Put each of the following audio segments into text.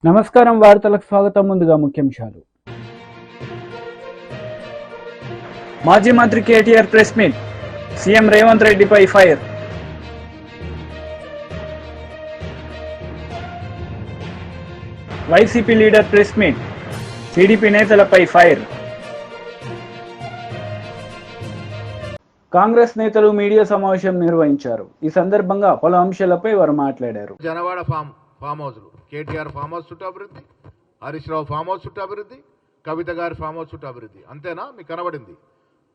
నమస్కారం వార్తలకు స్వాగతం. ముందుగా ముఖ్యాంశాలు. మాజీ మంత్రి KTR press meet, CM Revanth రెడ్డిపై fire. YCP leader press meet, TDP నేతలపై ఫైర్. కాంగ్రెస్ నేతలు మీడియా సమావేశం నిర్వహించారు. ఈ సందర్భంగా పలు అంశాలపై వారు మాట్లాడారు. జనవాడ ఫామ్ హౌస్లు, కేటీఆర్ ఫామ్ హౌస్ చుట్టూ అభివృద్ధి, హరీష్ రావు ఫామ్ హౌస్ చుట్టూ అభివృద్ధి, కవిత గారి ఫామ్ హౌస్ చుట్టూ అభివృద్ధి. అంతేనా మీకు కనబడింది?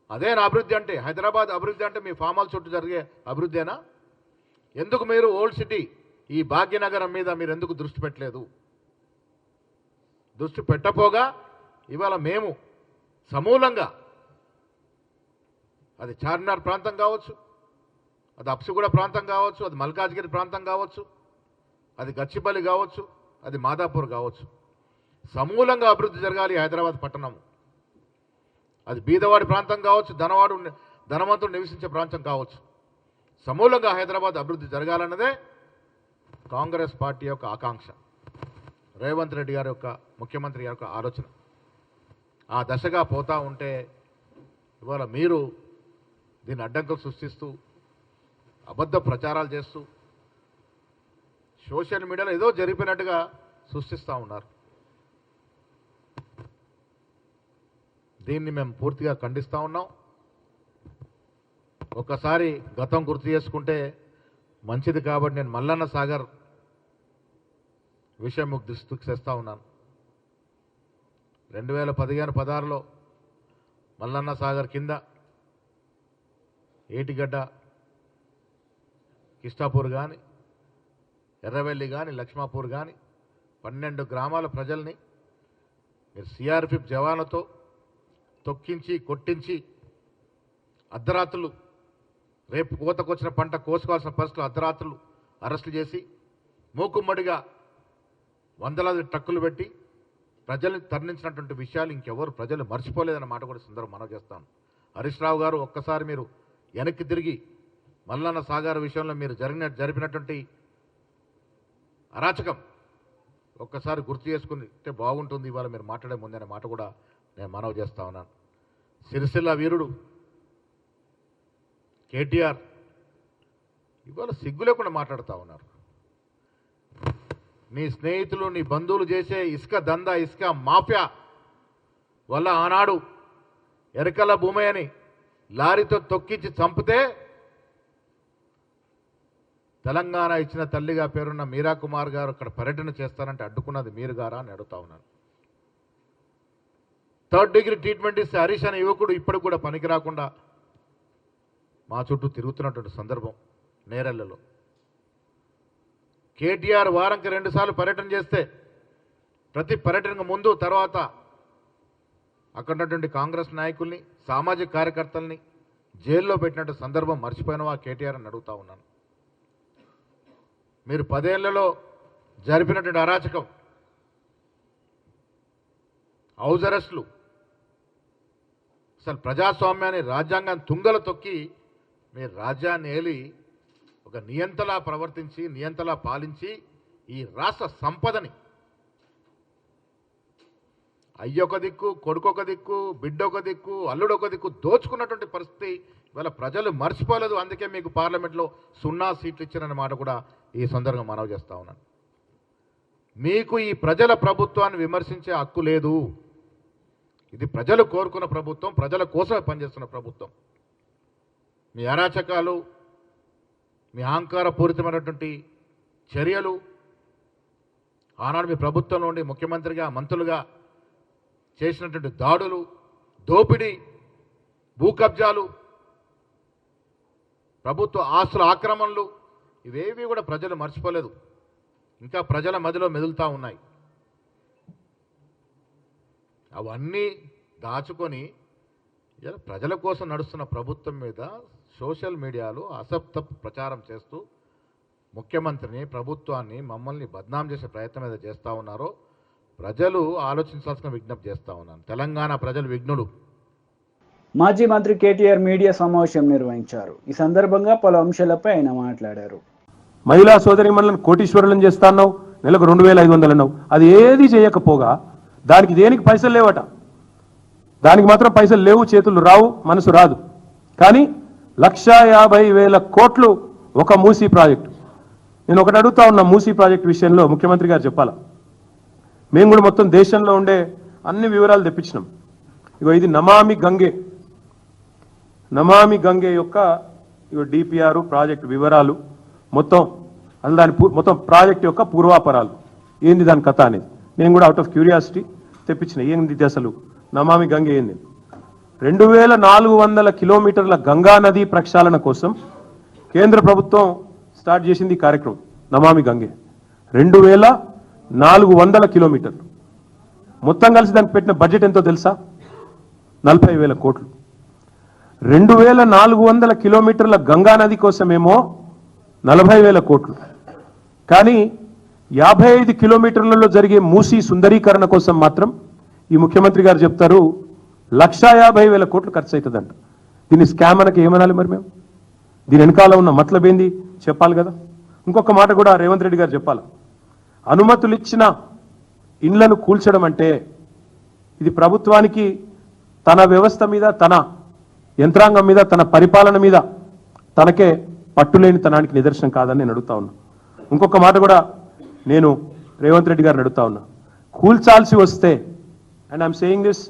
అదేనా అభివృద్ధి అంటే? హైదరాబాద్ అభివృద్ధి అంటే మీ ఫామ్ హౌస్ చుట్టూ జరిగే అభివృద్ధేనా? ఎందుకు మీరు ఓల్డ్ సిటీ ఈ భాగ్యనగరం మీద మీరు ఎందుకు దృష్టి పెట్టలేదు? దృష్టి పెట్టపోగా ఇవాళ మేము సమూలంగా, అది చార్మినార్ ప్రాంతం కావచ్చు, అది అప్సుగూడ ప్రాంతం కావచ్చు, అది మల్కాజ్గిరి ప్రాంతం కావచ్చు, అది గచ్చిబౌలి కావచ్చు, అది మాదాపూర్ కావచ్చు, సమూలంగా అభివృద్ధి జరగాలి హైదరాబాద్ పట్టణం. అది బీదవాడి ప్రాంతం కావచ్చు, ధనవంతుడు నివసించే ప్రాంతం కావచ్చు, సమూలంగా హైదరాబాద్ అభివృద్ధి జరగాలన్నదే కాంగ్రెస్ పార్టీ యొక్క ఆకాంక్ష, రేవంత్ రెడ్డి గారి యొక్క ముఖ్యమంత్రి గారి యొక్క ఆలోచన. ఆ దశగా పోతూ ఉంటే ఇవాళ మీరు దీన్ని అడ్డంకులు సృష్టిస్తూ అబద్ధ ప్రచారాలు చేస్తూ సోషల్ మీడియాలో ఏదో జరిపినట్టుగా సృష్టిస్తూ ఉన్నారు. దీన్ని మేము పూర్తిగా ఖండిస్తూ ఉన్నాం. ఒక్కసారి గతం గుర్తు చేసుకుంటే మంచిది కాబట్టి నేను మల్లన్న సాగర్ విషయం మీకు దృష్టికి తెస్తా ఉన్నాను. 2015-16లో మల్లన్న సాగర్ కింద ఏటిగడ్డ, కిష్టాపూర్ కానీ, ఎర్రవెల్లి కానీ, లక్ష్మాపూర్ కానీ 12 గ్రామాల ప్రజల్ని మీరు సిఆర్పిఎఫ్ జవాన్లతో తొక్కించి కొట్టించి అర్ధరాత్రులు, రేపు కోతకొచ్చిన పంట కోసుకోవాల్సిన పరిస్థితులు అర్ధరాత్రులు అరెస్టులు చేసి మూకుమ్మడిగా వందలాది ట్రక్కులు పెట్టి ప్రజల్ని తరలించినటువంటి విషయాలు ఇంకెవరు ప్రజలు మర్చిపోలేదన్న మాట కూడా సందర్భం మనవి చేస్తాను. హరీష్ రావు గారు ఒక్కసారి మీరు వెనక్కి తిరిగి మల్లన్న సాగర్ విషయంలో మీరు జరిపినటువంటి అరాచకం ఒక్కసారి గుర్తు చేసుకుంటే బాగుంటుంది. ఇవాళ మీరు మాట్లాడే ముందనే మాట కూడా నేను మనవి చేస్తా ఉన్నాను. సిరిసిల్ల వీరుడు కేటీఆర్ ఇవాళ సిగ్గు లేకుండా మాట్లాడుతూ ఉన్నారు. నీ స్నేహితులు, నీ బంధువులు చేసే ఇసుక దందా, ఇసుక మాఫియా వల్ల ఆనాడు ఎరకల భూమయ్యని లారీతో తొక్కించి చంపితే తెలంగాణ ఇచ్చిన తల్లిగా పేరున్న మీరా కుమార్ గారు అక్కడ పర్యటన చేస్తారంటే అడ్డుకున్నది మీరు గారా అని అడుగుతా ఉన్నాను. 3rd డిగ్రీ ట్రీట్మెంట్ ఇస్తే హరీష్ అనే యువకుడు ఇప్పటికి కూడా పనికి రాకుండా మా చుట్టూ తిరుగుతున్నటువంటి సందర్భం నేరెళ్లలో. కేటీఆర్ వారంకి 2 సార్లు పర్యటన చేస్తే ప్రతి పర్యటనకు ముందు తర్వాత అక్కడ ఉన్నటువంటి కాంగ్రెస్ నాయకుల్ని, సామాజిక కార్యకర్తల్ని జైల్లో పెట్టినట్టు సందర్భం మర్చిపోయినవా కేటీఆర్ అని అడుగుతా ఉన్నాను. మీరు 10 ఏళ్లలో జరిపినటువంటి అరాచకం, హౌస్ అరెస్టులు, అసలు ప్రజాస్వామ్యాన్ని, రాజ్యాంగాన్ని తుంగలు తొక్కి మీరు రాజ్యాన్ని ఏలి ఒక నియంతలా ప్రవర్తించి, నియంతలా పాలించి ఈ రాష్ట్ర సంపదని అయ్యొక దిక్కు, కొడుకొక దిక్కు, బిడ్డొక దిక్కు, అల్లుడొక దిక్కు దోచుకున్నటువంటి పరిస్థితి ఇవాళ ప్రజలు మర్చిపోలేదు. అందుకే మీకు పార్లమెంట్లో 0 సీట్లు ఇచ్చారన్న మాట కూడా ఈ సందర్భంగా మనవి చేస్తా ఉన్నాను. మీకు ఈ ప్రజల ప్రభుత్వాన్ని విమర్శించే హక్కు లేదు. ఇది ప్రజలు కోరుకున్న ప్రభుత్వం, ప్రజల కోసమే పనిచేస్తున్న ప్రభుత్వం. మీ అరాచకాలు, మీ అహంకారపూరితమైనటువంటి చర్యలు, ఆనాడు మీ ప్రభుత్వంలో ఉండి ముఖ్యమంత్రిగా, మంత్రులుగా చేసినటువంటి దాడులు, దోపిడీ, భూ కబ్జాలు, ప్రభుత్వ ఆస్తుల ఆక్రమణలు, ఇవేవి కూడా ప్రజలు మర్చిపోలేదు. ఇంకా ప్రజల మధ్యలో మెదులుతూ ఉన్నాయి. అవన్నీ దాచుకొని ప్రజల కోసం నడుస్తున్న ప్రభుత్వం మీద సోషల్ మీడియాలో అసత్య ప్రచారం చేస్తూ ముఖ్యమంత్రిని, ప్రభుత్వాన్ని, మమ్మల్ని బద్నాం చేసే ప్రయత్నం ఏదో చేస్తూ ఉన్నారో ప్రజలు ఆలోచించాల్సిన విజ్ఞప్తి చేస్తూ ఉన్నాను. తెలంగాణ ప్రజలు విఘ్నులు. మాజీ మంత్రి కేటీఆర్ మీడియా సమావేశం నిర్వహించారు. ఈ సందర్భంగా పలు అంశాలపై ఆయన మాట్లాడారు. మహిళా సోదరిమణులను కోటీశ్వరులను చేస్తాన్నావు, నెలకు 2,500 అన్నావు. అది ఏది చేయకపోగా దానికి దేనికి పైసలు లేవట. దానికి మాత్రం పైసలు లేవు, చేతులు రావు, మనసు రాదు. కానీ 1,50,000 కోట్లు ఒక మూసీ ప్రాజెక్టు. నేను ఒకటి అడుగుతా ఉన్నా, మూసీ ప్రాజెక్టు విషయంలో ముఖ్యమంత్రి గారు చెప్పాలా. మేము కూడా మొత్తం దేశంలో ఉండే అన్ని వివరాలు తెప్పించినాం. ఇగో ఇది నమామి గంగే, నమామి గంగే యొక్క ఇగో డిపిఆర్ ప్రాజెక్టు వివరాలు మొత్తం, అసలు దాని మొత్తం ప్రాజెక్ట్ యొక్క పూర్వాపరాలు ఏంది, దాని కథ అనేది నేను కూడా అవుట్ ఆఫ్ క్యూరియాసిటీ తెప్పించిన. ఏంది అసలు నమామి గంగే ఏంది? 2,400 కిలోమీటర్ల గంగా నది ప్రక్షాళన కోసం కేంద్ర ప్రభుత్వం స్టార్ట్ చేసింది ఈ కార్యక్రమం నమామి గంగే. 2,400 కిలోమీటర్లు మొత్తం కలిసి దానికి పెట్టిన బడ్జెట్ ఎంతో తెలుసా? 40,000 కోట్లు. 2,400 కిలోమీటర్ల గంగా నది కోసమేమో 40,000 కోట్లు. కానీ 55 కిలోమీటర్లలో జరిగే మూసీ సుందరీకరణ కోసం మాత్రం ఈ ముఖ్యమంత్రి గారు చెప్తారు 1,50,000 కోట్లు ఖర్చు అవుతుందంట. దీన్ని స్కామ్ అనకి ఏమనాలి మరి మేము? దీని వెనకాల ఉన్న మతలబేంది చెప్పాలి కదా. ఇంకొక మాట కూడా రేవంత్ రెడ్డి గారు చెప్పాలి. అనుమతులు ఇచ్చిన ఇండ్లను కూల్చడం అంటే ఇది ప్రభుత్వానికి తన వ్యవస్థ మీద, తన యంత్రాంగం మీద, తన పరిపాలన మీద తనకే పట్టులేని తనానికి నిదర్శనం కాదని నేను అడుగుతా ఉన్నా. ఇంకొక మాట కూడా నేను రేవంత్ రెడ్డి గారిని అడుగుతా ఉన్నా. కూల్చాల్సి వస్తే, and I'm saying this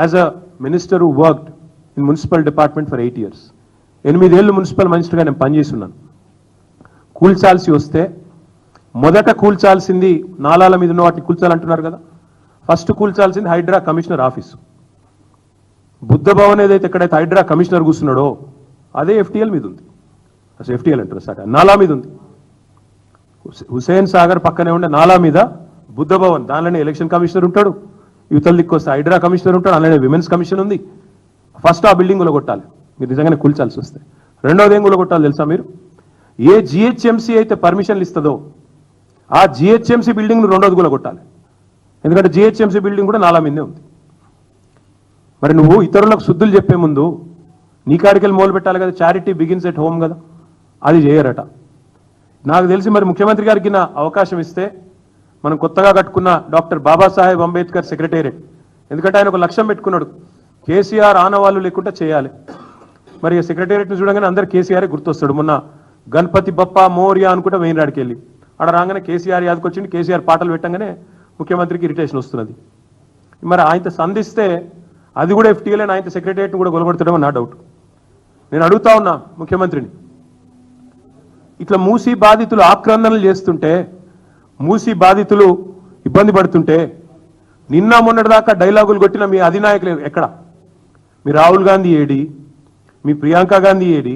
as a minister who worked in municipal department for 8 years, 8 ఏళ్ళు మున్సిపల్ మినిస్టర్గా నేను పనిచేస్తున్నాను. కూల్చాల్సి వస్తే మొదట కూల్చాల్సింది నాలాల మీద ఉన్న వాటిని కూల్చాలంటున్నారు కదా. ఫస్ట్ కూల్చాల్సింది హైడ్రా కమిషనర్ ఆఫీసు. బుద్ధ భవన్ ఏదైతే ఎక్కడైతే హైడ్రా కమిషనర్ కూర్చున్నాడో అదే ఎఫ్టీఎల్ మీద ఉంది. అసలు ఎఫ్టీఎల్ అంటారు సార్, నాలా మీద ఉంది. హుసేన్ సాగర్ పక్కనే ఉండే నాలా మీద బుద్ధ భవన్, దానిలోనే ఎలక్షన్ కమిషనర్ ఉంటాడు, యువతల దిక్కు వస్తే హైడ్రా కమిషనర్ ఉంటాడు, అలానే విమెన్స్ కమిషన్ ఉంది. ఫస్ట్ ఆ బిల్డింగ్ కొట్టాలి మీరు నిజంగానే కూల్చాల్సి వస్తే. రెండోది ఏం కొట్టాలి తెలుసా మీరు? ఏ జిహెచ్ఎంసీ అయితే పర్మిషన్లు ఇస్తుందో ఆ జిహెచ్ఎంసీ బిల్డింగ్ రెండోది కొట్టాలి. ఎందుకంటే జిహెచ్ఎంసీ బిల్డింగ్ కూడా నాలా మీదే ఉంది. మరి నువ్వు ఇతరులకు శుద్ధులు చెప్పే ముందు నీ కాడికెళ్ళి మొదలు పెట్టాలి కదా. చారిటీ బిగిన్స్ ఎట్ హోమ్ కదా, అది చేయరట. నాకు తెలిసి మరి ముఖ్యమంత్రి గారికి నా అవకాశం ఇస్తే మనం కొత్తగా కట్టుకున్న డాక్టర్ బాబాసాహెబ్ అంబేద్కర్ సెక్రటేరియట్, ఎందుకంటే ఆయన ఒక లక్ష్యం పెట్టుకున్నాడు, కేసీఆర్ ఆనవాళ్ళు లేకుండా చేయాలి. మరి సెక్రటేరియట్ని చూడగానే అందరు కేసీఆర్ గుర్తొస్తాడు. మొన్న గణపతి బప్ప మోరియా అనుకుంటే వెయిన్రాడికి వెళ్ళి ఆడ రాగానే కేసీఆర్ యాదకొచ్చింది. కేసీఆర్ పాటలు పెట్టగానే ముఖ్యమంత్రికి ఇరిటేషన్ వస్తున్నది. మరి ఆయనతో సంధిస్తే అది కూడా ఎఫ్టీఎల్ అని ఆయన సెక్రటేరియట్ని కూడా గొలగొడతాడమో నా డౌట్. నేను అడుగుతా ఉన్నా ముఖ్యమంత్రిని, ఇట్లా మూసీ బాధితులు ఆక్రందనలు చేస్తుంటే, మూసీ బాధితులు ఇబ్బంది పడుతుంటే, నిన్న మొన్నటిదాకా డైలాగులు కొట్టిన మీ అధినాయకులు ఎక్కడ? మీ రాహుల్ గాంధీ ఏడి? మీ ప్రియాంక గాంధీ ఏడి?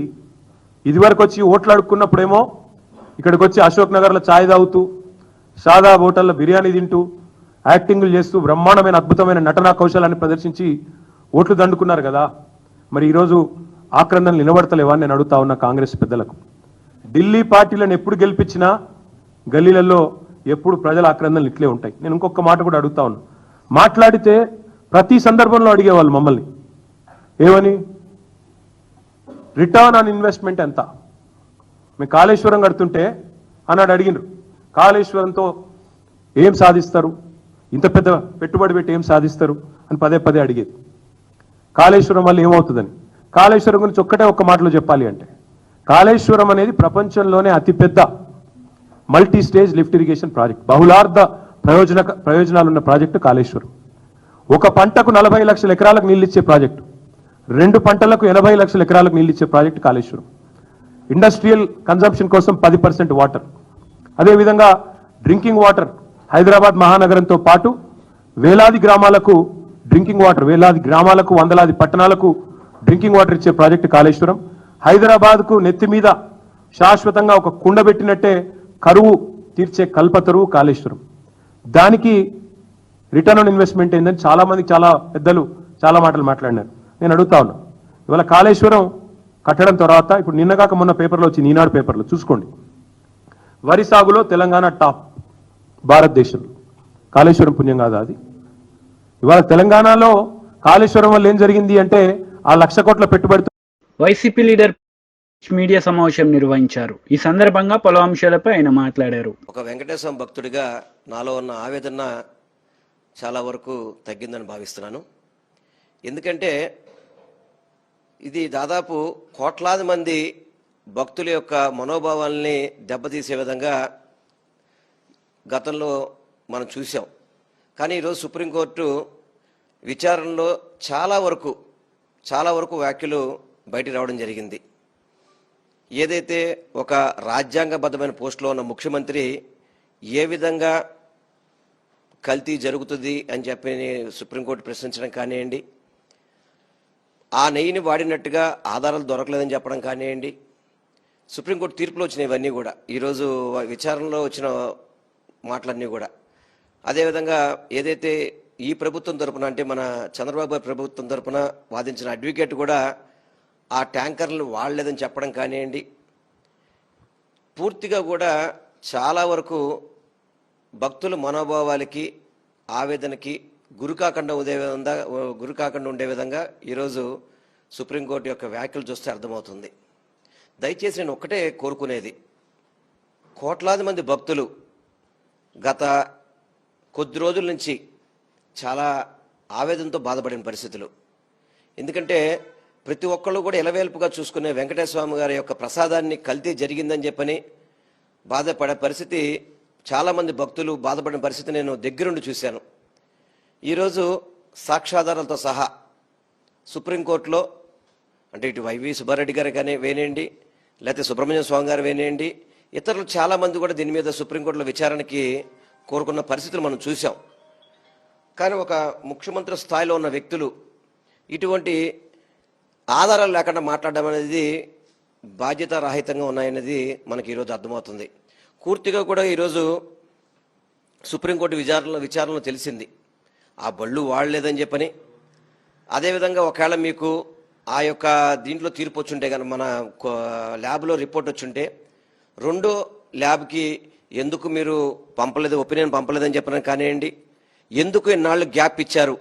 ఇదివరకు వచ్చి ఓట్లు అడుక్కున్నప్పుడేమో ఇక్కడికి వచ్చి అశోక్ నగర్లో ఛాయ్ తాగుతూ, సాదా హోటల్లో బిర్యానీ తింటూ, యాక్టింగ్లు చేస్తూ బ్రహ్మాండమైన అద్భుతమైన నటనా కౌశలాన్ని ప్రదర్శించి ఓట్లు దండుకున్నారు కదా. మరి ఈరోజు ఆక్రందనలు నిలబడతలేవా అని నేను అడుగుతా ఉన్నా కాంగ్రెస్ పెద్దలకు. ఢిల్లీ పార్టీలను ఎప్పుడు గెలిపించినా గల్లీలలో ఎప్పుడు ప్రజల ఆక్రందనలు ఇట్లే ఉంటాయి. నేను ఇంకొక మాట కూడా అడుగుతా ఉన్నా. మాట్లాడితే ప్రతి సందర్భంలో అడిగేవాళ్ళు మమ్మల్ని ఏమని, రిటర్న్ ఆన్ ఇన్వెస్ట్మెంట్ ఎంత? మేము కాళేశ్వరం కడుతుంటే అన్నాడు అడిగినారు, కాళేశ్వరంతో ఏం సాధిస్తారు, ఇంత పెద్ద పెట్టుబడి పెట్టి ఏం సాధిస్తారు అని పదే పదే అడిగేది. కాళేశ్వరం వల్ల ఏమవుతుందని. కాళేశ్వరం గురించి ఒక్కటే ఒక్క మాటలో చెప్పాలి అంటే, కాళేశ్వరం అనేది ప్రపంచంలోనే అతిపెద్ద multi stage lift irrigation project, బహుళార్థ ప్రయోజనాలున్న ప్రాజెక్టు కాళేశ్వరం. ఒక పంటకు 40 లక్షల ఎకరాలకు నీళ్ళు ఇచ్చే ప్రాజెక్టు, 2 పంటలకు 80 లక్షల ఎకరాలకు నీళ్ళు ఇచ్చే ప్రాజెక్టు కాళేశ్వరం. ఇండస్ట్రియల్ కన్జంప్షన్ కోసం 10% వాటర్, అదేవిధంగా డ్రింకింగ్ వాటర్ హైదరాబాద్ మహానగరంతో పాటు వేలాది గ్రామాలకు డ్రింకింగ్ వాటర్, వేలాది గ్రామాలకు, వందలాది పట్టణాలకు డ్రింకింగ్ వాటర్ ఇచ్చే ప్రాజెక్టు కాళేశ్వరం. హైదరాబాద్కు నెత్తి మీద శాశ్వతంగా ఒక కుండ పెట్టినట్టే కరువు తీర్చే కల్పతరువు కాళేశ్వరం. దానికి రిటర్న్ ఆన్ ఇన్వెస్ట్మెంట్ ఏందని చాలా మంది, చాలా పెద్దలు చాలా మాటలు మాట్లాడినారు. నేను అడుగుతా ఉన్నా, ఇవాళ కాళేశ్వరం కట్టడం తర్వాత, ఇప్పుడు నిన్నగాక మొన్న పేపర్లో వచ్చింది, ఈనాడు పేపర్లో చూసుకోండి, వరి సాగులో తెలంగాణ టాప్ భారతదేశంలో. కాళేశ్వరం పుణ్యం కాదా అది? ఇవాళ తెలంగాణలో కాళేశ్వరం వల్ల ఏం జరిగింది అంటే, ఆ 1,00,000 కోట్ల పెట్టుబడితో వైసీపీ లీడర్ మీడియా సమావేశం నిర్వహించారు. ఈ సందర్భంగా పలు అంశాలపై ఆయన మాట్లాడారు. ఒక వెంకటేశ్వర భక్తుడిగా నాలో ఉన్న ఆవేదన చాలా వరకు తగ్గిందని భావిస్తున్నాను. ఎందుకంటే ఇది దాదాపు కోట్లాది మంది భక్తుల యొక్క మనోభావాల్ని దెబ్బతీసే విధంగా గతంలో మనం చూసాం. కానీ ఈరోజు సుప్రీంకోర్టు విచారణలో చాలా వరకు వ్యాఖ్యలు బయట రావడం జరిగింది. ఏదైతే ఒక రాజ్యాంగబద్ధమైన పోస్టులో ఉన్న ముఖ్యమంత్రి ఏ విధంగా కల్తీ జరుగుతుంది అని చెప్పి సుప్రీంకోర్టు ప్రశ్నించడం కానివ్వండి, ఆ నెయ్యిని వాడినట్టుగా ఆధారాలు దొరకలేదని చెప్పడం కానివ్వండి, సుప్రీంకోర్టు తీర్పులో వచ్చిన ఇవన్నీ కూడా ఈరోజు విచారణలో వచ్చిన మాటలన్నీ కూడా. అదేవిధంగా ఏదైతే ఈ ప్రభుత్వం తరపున అంటే మన చంద్రబాబు ప్రభుత్వం తరపున వాదించిన అడ్వకేట్ కూడా ఆ ట్యాంకర్లు వాడలేదని చెప్పడం కానివ్వండి, పూర్తిగా కూడా చాలా వరకు భక్తుల మనోభావాలకి ఆవేదనకి గురికాకుండా ఉండే విధంగా ఈరోజు సుప్రీంకోర్టు యొక్క వ్యాఖ్యలు చూస్తే అర్థమవుతుంది. దయచేసి నేను ఒక్కటే కోరుకునేది, కోట్లాది మంది భక్తులు గత కొద్ది రోజుల నుంచి చాలా ఆవేదనతో బాధపడిన పరిస్థితులు. ఎందుకంటే ప్రతి ఒక్కళ్ళు కూడా ఎలవేల్పుగా చూసుకునే వెంకటేశ్వర స్వామి గారి యొక్క ప్రసాదాన్ని కల్తీ జరిగిందని చెప్పని బాధపడే పరిస్థితి, చాలామంది భక్తులు బాధపడిన పరిస్థితి నేను దగ్గరుండి చూశాను. ఈరోజు సాక్ష్యాధారాలతో సహా సుప్రీంకోర్టులో అంటే ఇటు వైవి సుబ్బారెడ్డి గారు కానీ వేనేయండి, లేకపోతే సుబ్రహ్మణ్య స్వామి గారు వేనేయండి, ఇతరులు చాలామంది కూడా దీని మీద సుప్రీంకోర్టులో విచారణకి కోరుకున్న పరిస్థితులు మనం చూసాం. కానీ ఒక ముఖ్యమంత్రి స్థాయిలో ఉన్న వ్యక్తులు ఇటువంటి ఆధారాలు లేకుండా మాట్లాడడం అనేది బాధ్యతారాహితంగా ఉన్నాయనేది మనకి ఈరోజు అర్థమవుతుంది. పూర్తిగా కూడా ఈరోజు సుప్రీంకోర్టు విచారణలో తెలిసింది ఆ బళ్ళు వాడలేదని చెప్పని. అదేవిధంగా ఒకవేళ మీకు ఆ యొక్క దీంట్లో తీర్పు వచ్చుంటే కనుక మన ల్యాబ్లో రిపోర్ట్ వచ్చుంటే రెండో ల్యాబ్కి ఎందుకు మీరు పంపలేదు, ఒపీనియన్ పంపలేదని చెప్పిన కానివ్వండి, ఎందుకు ఇన్నాళ్ళు గ్యాప్ ఇచ్చారు,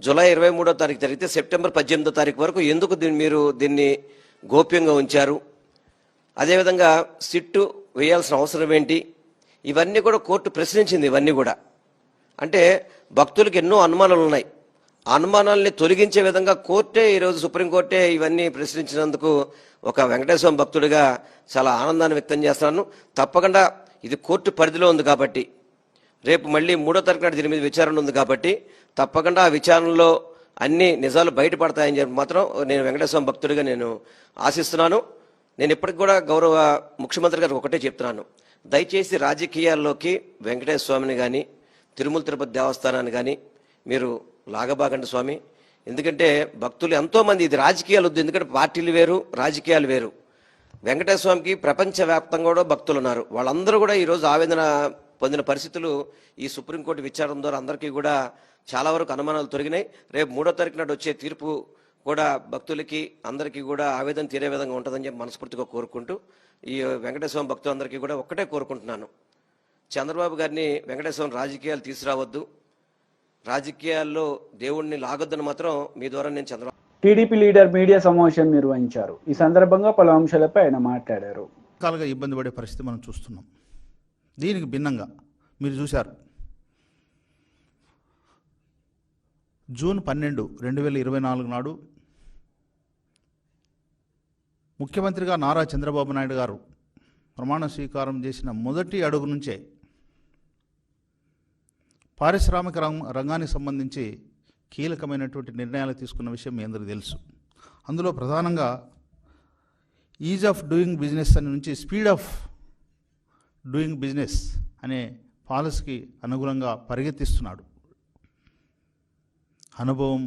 జూలై 23వ తారీఖు జరిగితే సెప్టెంబర్ 18వ తారీఖు వరకు ఎందుకు మీరు దీన్ని గోప్యంగా ఉంచారు, అదేవిధంగా సిట్టు వేయాల్సిన అవసరం ఏంటి, ఇవన్నీ కూడా కోర్టు ప్రశ్నించింది. ఇవన్నీ కూడా అంటే భక్తులకు ఎన్నో అనుమానాలు ఉన్నాయి. ఆ అనుమానాలని తొలగించే విధంగా కోర్టే ఈరోజు సుప్రీంకోర్టే ఇవన్నీ ప్రశ్నించినందుకు ఒక వెంకటేశ్వర భక్తుడిగా చాలా ఆనందాన్ని వ్యక్తం చేస్తున్నాను. తప్పకుండా ఇది కోర్టు పరిధిలో ఉంది కాబట్టి, రేపు మళ్ళీ 3వ తారీఖు నాడు దీని మీద విచారణ ఉంది కాబట్టి తప్పకుండా ఆ విచారణలో అన్ని నిజాలు బయటపడతాయని చెప్పి మాత్రం నేను వెంకటేశ్వర భక్తుడిగా నేను ఆశిస్తున్నాను. నేను ఇప్పటికి కూడా గౌరవ ముఖ్యమంత్రి గారికి ఒకటే చెప్తున్నాను, దయచేసి రాజకీయాల్లోకి వెంకటేశ్వర స్వామిని కానీ తిరుమల తిరుపతి దేవస్థానాన్ని కానీ మీరు లాగబాగండి స్వామి. ఎందుకంటే భక్తులు ఎంతోమంది, ఇది రాజకీయాలు వద్దు, ఎందుకంటే పార్టీలు వేరు రాజకీయాలు వేరు. వెంకటేశ్వర స్వామికి ప్రపంచవ్యాప్తంగా కూడా భక్తులు ఉన్నారు. వాళ్ళందరూ కూడా ఈరోజు ఆవేదన పొందిన పరిస్థితులు ఈ సుప్రీంకోర్టు విచారణ ద్వారా అందరికీ కూడా చాలా వరకు అనుమానాలు తొలగినాయి. రేపు 3వ తారీఖు నాడు వచ్చే తీర్పు కూడా భక్తులకి అందరికీ కూడా ఆవేదన తీరే విధంగా ఉంటుందని చెప్పి మనస్ఫూర్తిగా కోరుకుంటూ ఈ వెంకటేశ్వర భక్తులందరికీ కూడా ఒక్కటే కోరుకుంటున్నాను, చంద్రబాబు గారిని వెంకటేశ్వరం రాజకీయాలు తీసుకురావద్దు, రాజకీయాల్లో దేవుణ్ణి లాగొద్దని మాత్రం మీ ద్వారా నేను చంద్రబాబు. టీడీపీ లీడర్ మీడియా సమావేశం నిర్వహించారు. ఈ సందర్భంగా పలు అంశాలపై ఆయన మాట్లాడారు. రకాలుగా ఇబ్బంది పడే పరిస్థితి మనం చూస్తున్నాం. దీనికి భిన్నంగా మీరు చూశారు, జూన్ 12, 2024 నాడు ముఖ్యమంత్రిగా నారా చంద్రబాబు నాయుడు గారు ప్రమాణ స్వీకారం చేసిన మొదటి అడుగు నుంచే పారిశ్రామిక రంగానికి సంబంధించి కీలకమైనటువంటి నిర్ణయాలు తీసుకున్న విషయం మీ అందరికీ తెలుసు. అందులో ప్రధానంగా ఈజ్ ఆఫ్ డూయింగ్ బిజినెస్ అని నుంచి స్పీడ్ ఆఫ్ డూయింగ్ బిజినెస్ అనే పాలసీకి అనుగుణంగా పరిగెత్తిస్తున్నాడు. అనుభవం,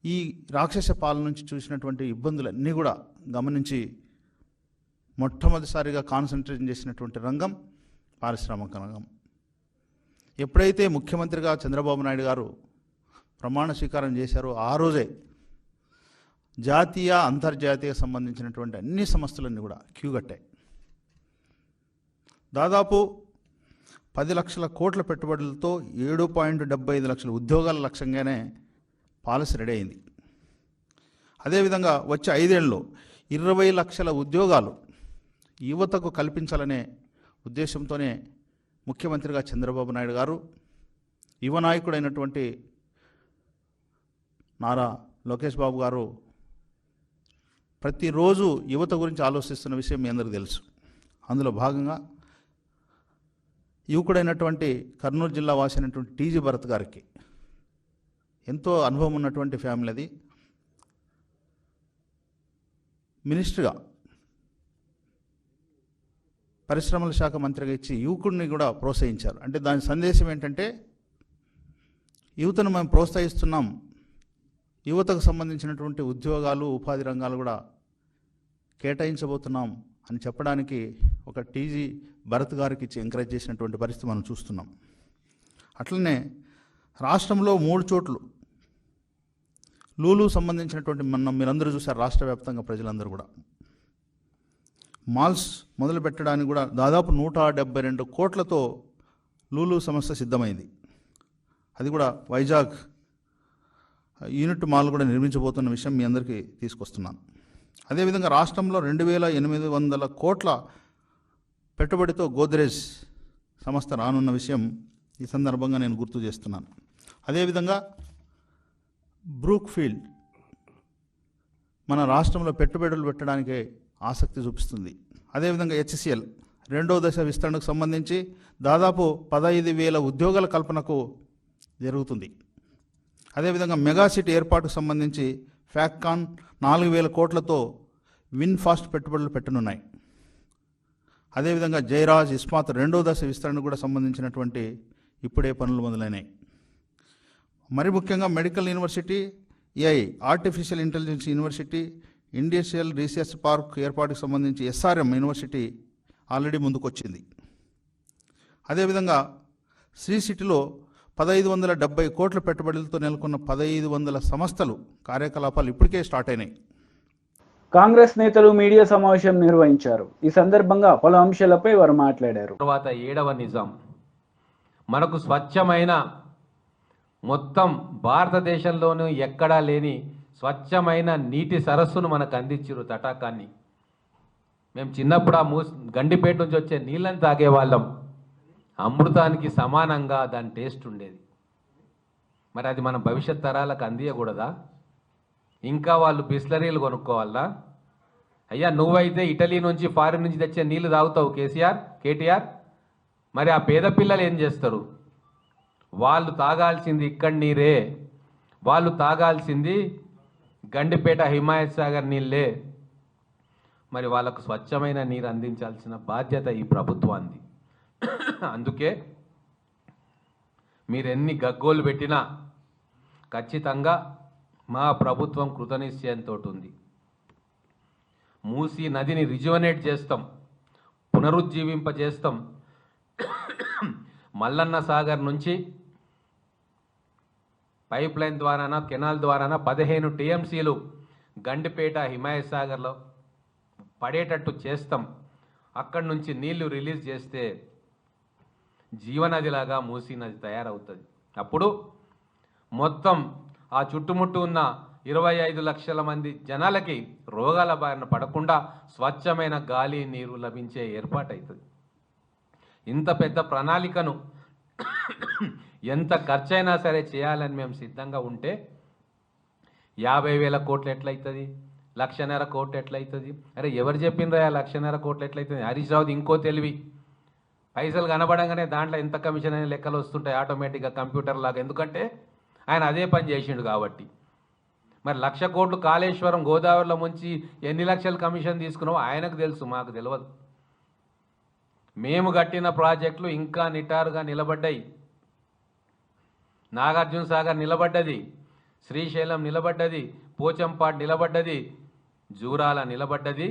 ఈ రాక్షస పాలన నుంచి చూసినటువంటి ఇబ్బందులన్నీ కూడా గమనించి మొట్టమొదటిసారిగా కాన్సన్ట్రేషన్ చేసినటువంటి రంగం పారిశ్రామిక రంగం. ఎప్పుడైతే ముఖ్యమంత్రిగా చంద్రబాబు నాయుడు గారు ప్రమాణ స్వీకారం చేశారో ఆ రోజే జాతీయ అంతర్జాతీయ సంబంధించినటువంటి అన్ని సంస్థలన్నీ కూడా క్యూ కట్టాయి. దాదాపు 10 లక్షల కోట్ల పెట్టుబడులతో 7.75 లక్షల ఉద్యోగాల లక్ష్యంగానే పాలసీ రెడీ అయింది. అదేవిధంగా వచ్చే 5 ఏళ్ళలో 20 లక్షల ఉద్యోగాలు యువతకు కల్పించాలనే ఉద్దేశంతోనే ముఖ్యమంత్రిగా చంద్రబాబు నాయుడు గారు యువ నాయకుడైనటువంటి నారా లోకేష్ బాబు గారు ప్రతిరోజు యువత గురించి ఆలోచిస్తున్న విషయం మీ అందరికీ తెలుసు. అందులో భాగంగా యువకుడైనటువంటి కర్నూలు జిల్లా వాసి అయినటువంటి టీజీ భరత్ గారికి ఎంతో అనుభవం ఉన్నటువంటి ఫ్యామిలీ అది. మినిస్టర్గా పరిశ్రమల శాఖ మంత్రిగా ఇచ్చి యువకుడిని కూడా ప్రోత్సహించారు. అంటే దాని సందేశం ఏంటంటే యువతను మేము ప్రోత్సహిస్తున్నాం, యువతకు సంబంధించినటువంటి ఉద్యోగాలు ఉపాధి రంగాలు కూడా కేటాయించబోతున్నాం అని చెప్పడానికి ఒక టీజీ భరత్ గారికి ఇచ్చి ఎంకరేజ్ చేసినటువంటి పరిస్థితి మనం చూస్తున్నాం. అట్లనే రాష్ట్రంలో 3 చోట్లు లూలు సంబంధించినటువంటి మీరందరూ చూశారు, రాష్ట్ర వ్యాప్తంగా ప్రజలందరూ కూడా మాల్స్ మొదలు పెట్టడానికి కూడా దాదాపు 172 కోట్లతో లూలు సంస్థ సిద్ధమైంది. అది కూడా వైజాగ్ యూనిట్ మాల్ కూడా నిర్మించబోతున్న విషయం మీ అందరికీ తీసుకొస్తున్నాను. అదేవిధంగా రాష్ట్రంలో 2800 కోట్ల పెట్టుబడితో గోద్రేజ్ సంస్థ రానున్న విషయం ఈ సందర్భంగా నేను గుర్తు చేస్తున్నాను. అదేవిధంగా బ్రూక్ ఫీల్డ్ మన రాష్ట్రంలో పెట్టుబడులు పెట్టడానికి ఆసక్తి చూపిస్తుంది. అదేవిధంగా HCL 2వ దశ విస్తరణకు సంబంధించి దాదాపు 15,000 ఉద్యోగాల కల్పనకు జరుగుతుంది. అదేవిధంగా మెగా సిటీ ఏర్పాటుకు సంబంధించి ఫ్యాక్కాన్ 4,000 కోట్లతో విన్ ఫాస్ట్ పెట్టుబడులు పెట్టనున్నాయి. అదేవిధంగా జయరాజ్ ఇస్మాత్ 2వ దశ విస్తరణ కూడా సంబంధించినటువంటి ఇప్పుడే పనులు మొదలైనాయి. మరి ముఖ్యంగా medical university, AI artificial intelligence university, industrial research park ఏర్పాటుకు సంబంధించి SRM యూనివర్సిటీ ఆల్రెడీ ముందుకొచ్చింది. అదేవిధంగా శ్రీ సిటీలో 1570 కోట్ల పెట్టుబడులతో నెలకొన్న 1500 సంస్థలు కార్యకలాపాలు ఇప్పటికే స్టార్ట్ అయినాయి. కాంగ్రెస్ నేతలు మీడియా సమావేశం నిర్వహించారు. ఈ సందర్భంగా పలు అంశాలపై వారు మాట్లాడారు. తర్వాత 7వ నిజాం మనకు స్వచ్ఛమైన, మొత్తం భారతదేశంలోనూ ఎక్కడా లేని స్వచ్ఛమైన నీటి సరస్సును మనకు అందించారు, తటాకాన్ని. మేము చిన్నప్పుడు ఆ గండిపేట నుంచి వచ్చే నీళ్ళని తాగేవాళ్ళం. అమృతానికి సమానంగా దాని టేస్ట్ ఉండేది. మరి అది మన భవిష్యత్ తరాలకు అందియకూడదా? ఇంకా వాళ్ళు బిస్లరీలు కొనుక్కోవాలా? అయ్యా, నువ్వైతే ఇటలీ నుంచి, ఫారిన్ నుంచి తెచ్చే నీళ్లు తాగుతావు కేటీఆర్. మరి ఆ పేద పిల్లలు ఏం చేస్తారు? వాళ్ళు తాగాల్సింది ఇక్కడి నీరే, వాళ్ళు తాగాల్సింది గండిపేట హిమాయత్ సాగర్ నీళ్ళే. మరి వాళ్ళకు స్వచ్ఛమైన నీరు అందించాల్సిన బాధ్యత ఈ ప్రభుత్వానికి. అందుకే మీరు ఎన్ని గగ్గోలు పెట్టినా ఖచ్చితంగా మా ప్రభుత్వం కృతనిశ్చయంతో ఉంది. మూసీ నదిని రిజువనేట్ చేస్తాం, పునరుజ్జీవింపజేస్తాం. మల్లన్న సాగర్ నుంచి పైప్ లైన్ ద్వారానా, కెనాల్ ద్వారానా 15 TMCలు గండిపేట హిమాయత్ సాగర్లో పడేటట్టు చేస్తాం. అక్కడి నుంచి నీళ్లు రిలీజ్ చేస్తే జీవనదిలాగా మూసీ నది తయారవుతుంది. అప్పుడు మొత్తం ఆ చుట్టుముట్టు ఉన్న 25 లక్షల మంది జనాలకి రోగాల బారిన పడకుండా స్వచ్ఛమైన గాలి, నీరు లభించే ఏర్పాటవుతుంది. ఇంత పెద్ద ప్రణాళికను ఎంత ఖర్చైనా సరే చేయాలని మేము సిద్ధంగా ఉంటే 50,000 కోట్లు ఎట్లయితుంది? 1,50,000 కోట్లు ఎట్లయితుంది? అరే ఎవరు చెప్పిండ్రా 1,50,000 కోట్లు ఎట్లయితుంది? హరీష్ రావుది ఇంకో తెలివి. పైసలు కనబడంగానే దాంట్లో ఎంత కమిషన్ అనే లెక్కలు వస్తుంటాయి ఆటోమేటిక్గా కంప్యూటర్ లాగా. ఎందుకంటే ఆయన అదే పని చేసిండు కాబట్టి. మరి 1,00,000 కోట్లు కాళేశ్వరం గోదావరిలో ముంచి ఎన్ని లక్షల కమిషన్ తీసుకున్నావో ఆయనకు తెలుసు, మాకు తెలియదు. మేము కట్టిన ప్రాజెక్టులు ఇంకా నిటారుగా నిలబడ్డాయి. నాగార్జున సాగర్ నిలబడ్డది, శ్రీశైలం నిలబడ్డది, పోచంపాడు నిలబడ్డది, జూరాల నిలబడ్డది.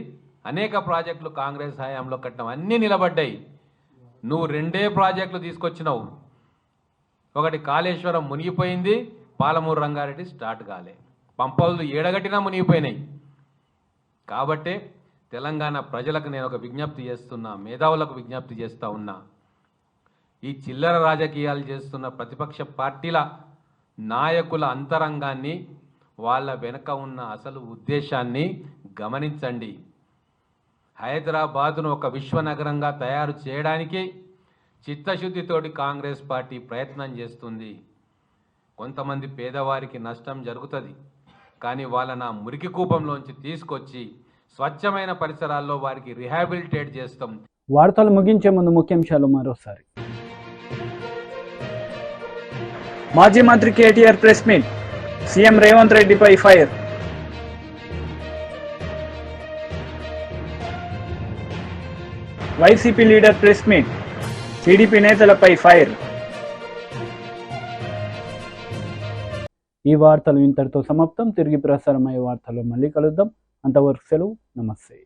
అనేక ప్రాజెక్టులు కాంగ్రెస్ హయాంలో కట్టినాం, అన్నీ నిలబడ్డాయి. నువ్వు 2 ప్రాజెక్టులు తీసుకొచ్చినావు. ఒకటి కాళేశ్వరం మునిగిపోయింది, పాలమూరు రంగారెడ్డి స్టార్ట్ కాలే. పంపలు ఏడగట్టినా మునిగిపోయినాయి. కాబట్టే తెలంగాణ ప్రజలకు నేను ఒక విజ్ఞప్తి చేస్తున్నా, మేధావులకు విజ్ఞప్తి చేస్తూ ఉన్నా. ఈ చిల్లర రాజకీయాలు చేస్తున్న ప్రతిపక్ష పార్టీల నాయకుల అంతరంగాన్ని వాళ్ళ వెనుక ఉన్న అసలు ఉద్దేశాన్ని గమనించండి. హైదరాబాదును ఒక విశ్వనగరంగా తయారు చేయడానికి చిత్తశుద్ధితోటి కాంగ్రెస్ పార్టీ ప్రయత్నం చేస్తుంది. కొంతమంది పేదవారికి నష్టం జరుగుతుంది, కానీ వాళ్ళని ఆ మురికి కూపంలోంచి తీసుకొచ్చి స్వచ్ఛమైన పరిసరాల్లో వారికి రిహాబిలిటేట్ చేస్తాం. వార్తలు ముగించే ముందు ముఖ్యాంశాలు మరోసారి. మాజీ మంత్రి KTR press meet, CM Revanth రెడ్డిపై fire. YCP leader press meet, TDP నేతలపై ఫైర్. ఈ వార్తలు ఇంతటితో సమాప్తం. తిరిగి ప్రసారమయ్యే వార్తల్లో మళ్ళీ కలుద్దాం. అంతవరకు సెలవు. నమస్తే.